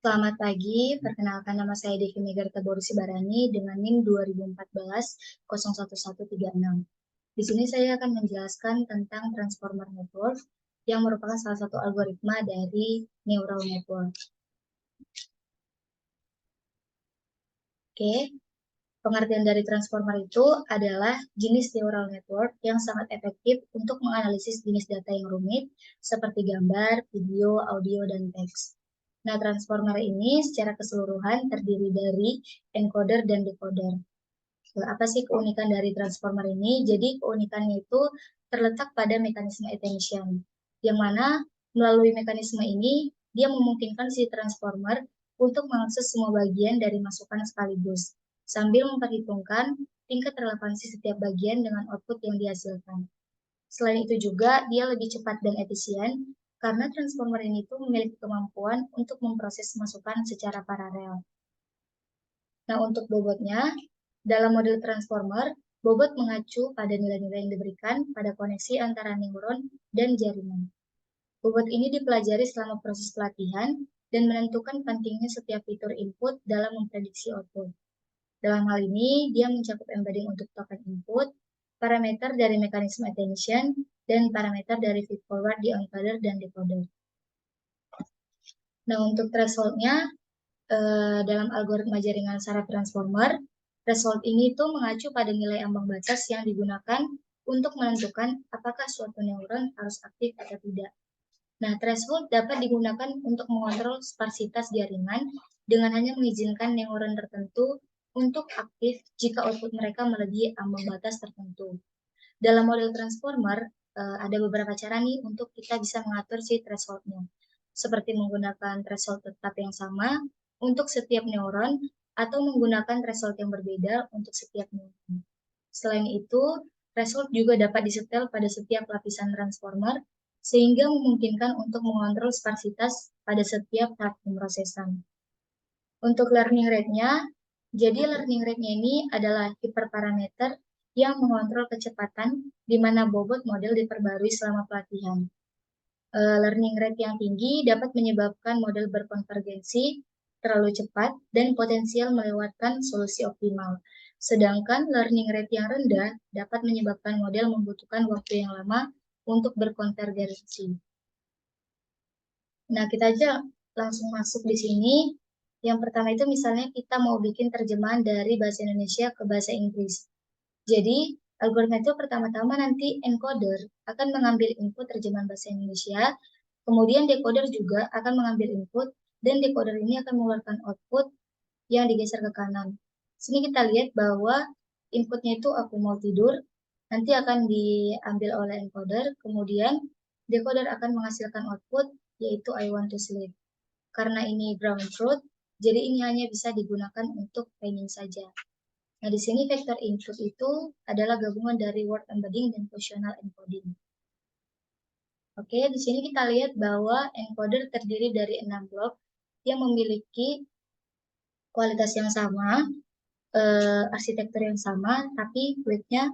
Selamat pagi, perkenalkan nama saya Devi Megarta Borusibarani dengan NIM 2014-01136. Di sini saya akan menjelaskan tentang Transformer Network yang merupakan salah satu algoritma dari Neural Network. Oke, pengertian dari Transformer itu adalah jenis Neural Network yang sangat efektif untuk menganalisis jenis data yang rumit seperti gambar, video, audio, dan teks. Nah, transformer ini secara keseluruhan terdiri dari encoder dan decoder. Apa sih keunikan dari transformer ini? Jadi keunikannya itu terletak pada mekanisme attention, yang mana melalui mekanisme ini dia memungkinkan si transformer untuk mengakses semua bagian dari masukan sekaligus, sambil memperhitungkan tingkat relevansi setiap bagian dengan output yang dihasilkan. Selain itu juga dia lebih cepat dan efisien karena transformer ini tuh memiliki kemampuan untuk memproses masukan secara paralel. Nah, untuk bobotnya, dalam model transformer, bobot mengacu pada nilai-nilai yang diberikan pada koneksi antara neuron dan jaringan. Bobot ini dipelajari selama proses pelatihan dan menentukan pentingnya setiap fitur input dalam memprediksi output. Dalam hal ini, dia mencakup embedding untuk token input, parameter dari mekanisme attention, dan parameter dari feedforward di encoder dan decoder. Nah, untuk threshold-nya, dalam algoritma jaringan syarat transformer, threshold ini tuh mengacu pada nilai ambang batas yang digunakan untuk menentukan apakah suatu neuron harus aktif atau tidak. Nah, threshold dapat digunakan untuk mengontrol sparsitas jaringan dengan hanya mengizinkan neuron tertentu untuk aktif jika output mereka melebihi ambang batas tertentu. Dalam model transformer, ada beberapa cara nih untuk kita bisa mengatur si threshold-nya, seperti menggunakan threshold tetap yang sama untuk setiap neuron atau menggunakan threshold yang berbeda untuk setiap neuron. Selain itu, threshold juga dapat disetel pada setiap lapisan transformer sehingga memungkinkan untuk mengontrol sparsitas pada setiap tahap pemrosesan. Untuk learning rate-nya, jadi learning rate-nya ini adalah hiperparameter yang mengontrol kecepatan di mana bobot model diperbarui selama pelatihan. Learning rate yang tinggi dapat menyebabkan model berkonvergensi terlalu cepat dan potensial melewatkan solusi optimal. Sedangkan learning rate yang rendah dapat menyebabkan model membutuhkan waktu yang lama untuk berkonvergensi. Nah, kita aja langsung masuk di sini. Yang pertama itu misalnya kita mau bikin terjemahan dari bahasa Indonesia ke bahasa Inggris. Jadi, algoritma itu pertama-tama nanti encoder akan mengambil input terjemahan bahasa Indonesia, kemudian decoder juga akan mengambil input, dan decoder ini akan mengeluarkan output yang digeser ke kanan. Sini kita lihat bahwa inputnya itu aku mau tidur, nanti akan diambil oleh encoder, kemudian decoder akan menghasilkan output, yaitu I want to sleep. Karena ini ground truth, jadi ini hanya bisa digunakan untuk training saja. Nah, di sini vektor input itu adalah gabungan dari word embedding dan positional encoding. Oke, di sini kita lihat bahwa encoder terdiri dari 6 blok yang memiliki kualitas yang sama, arsitektur yang sama, tapi weight-nya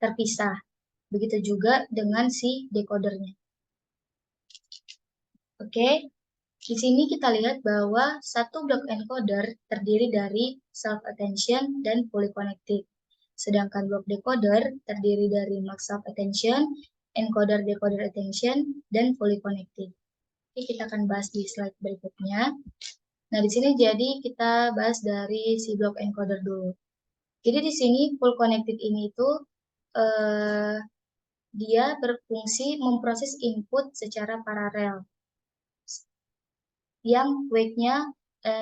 terpisah. Begitu juga dengan si decodernya. Oke, di sini kita lihat bahwa satu blok encoder terdiri dari self-attention dan fully connected. Sedangkan blok decoder terdiri dari max self-attention, encoder decoder attention, dan fully connected. Oke, kita akan bahas di slide berikutnya. Nah, di sini jadi kita bahas dari si blok encoder dulu. Jadi di sini full connected ini itu dia berfungsi memproses input secara paralel yang weight-nya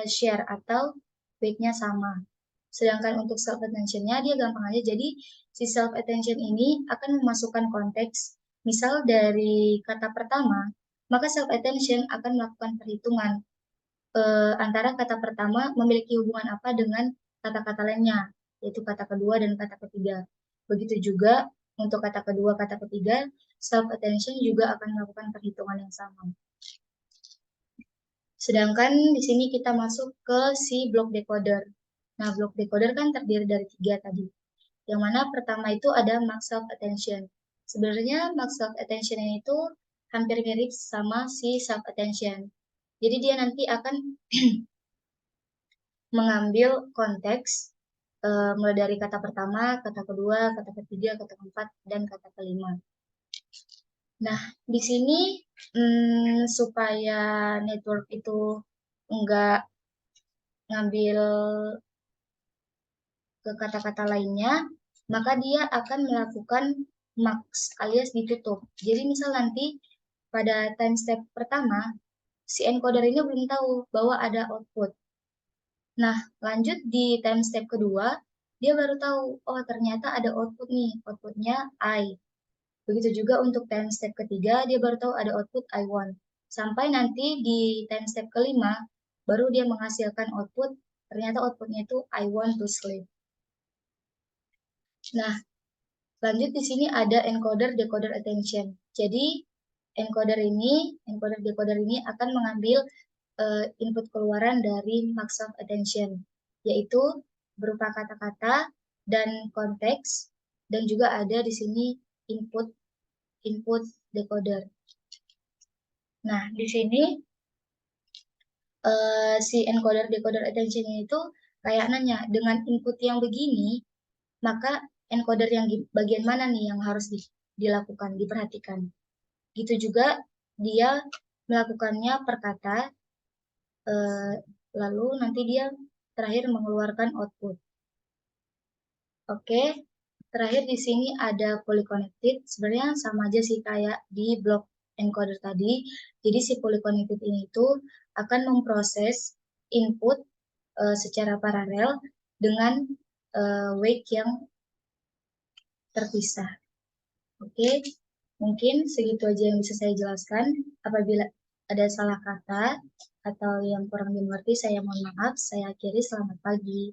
share atau weight-nya sama. Sedangkan untuk self-attention-nya dia gampang aja. Jadi si self-attention ini akan memasukkan konteks. Misal dari kata pertama, maka self-attention akan melakukan perhitungan antara kata pertama memiliki hubungan apa dengan kata-kata lainnya, yaitu kata kedua dan kata ketiga. Begitu juga untuk kata kedua, kata ketiga, self-attention juga akan melakukan perhitungan yang sama. Sedangkan di sini kita masuk ke si blok decoder. Nah, blok decoder kan terdiri dari 3 tadi. Yang mana pertama itu ada max self-attention. Sebenarnya max self-attention itu hampir mirip sama si self-attention. Jadi dia nanti akan mengambil konteks mulai dari kata pertama, kata kedua, kata ketiga, kata keempat, dan kata kelima. Nah, di sini supaya network itu enggak ngambil ke kata-kata lainnya, maka dia akan melakukan max alias ditutup. Jadi misal nanti pada time step pertama, si encoder ini belum tahu bahwa ada output. Nah, lanjut di time step kedua, dia baru tahu, oh ternyata ada output nih, outputnya I. Begitu juga untuk time step ketiga, dia baru tahu ada output I1. Sampai nanti di time step kelima, baru dia menghasilkan output, ternyata outputnya itu I want to sleep. Nah, lanjut di sini ada encoder decoder attention. Jadi encoder decoder ini akan mengambil input keluaran dari max of attention, yaitu berupa kata-kata dan konteks, dan juga ada di sini input input decoder. Nah, di sini si encoder decoder attention itu kayak nanya, dengan input yang begini, maka encoder yang bagian mana nih yang harus dilakukan, diperhatikan. Gitu juga dia melakukannya per kata, lalu nanti dia terakhir mengeluarkan output. Oke, terakhir di sini ada polyconnected. Sebenarnya sama aja sih kayak di blok encoder tadi. Jadi si polyconnected ini tuh akan memproses input secara paralel dengan wake yang terpisah. Oke, mungkin segitu aja yang bisa saya jelaskan. Apabila ada salah kata atau yang kurang dimengerti, saya mohon maaf. Saya akhiri, selamat pagi.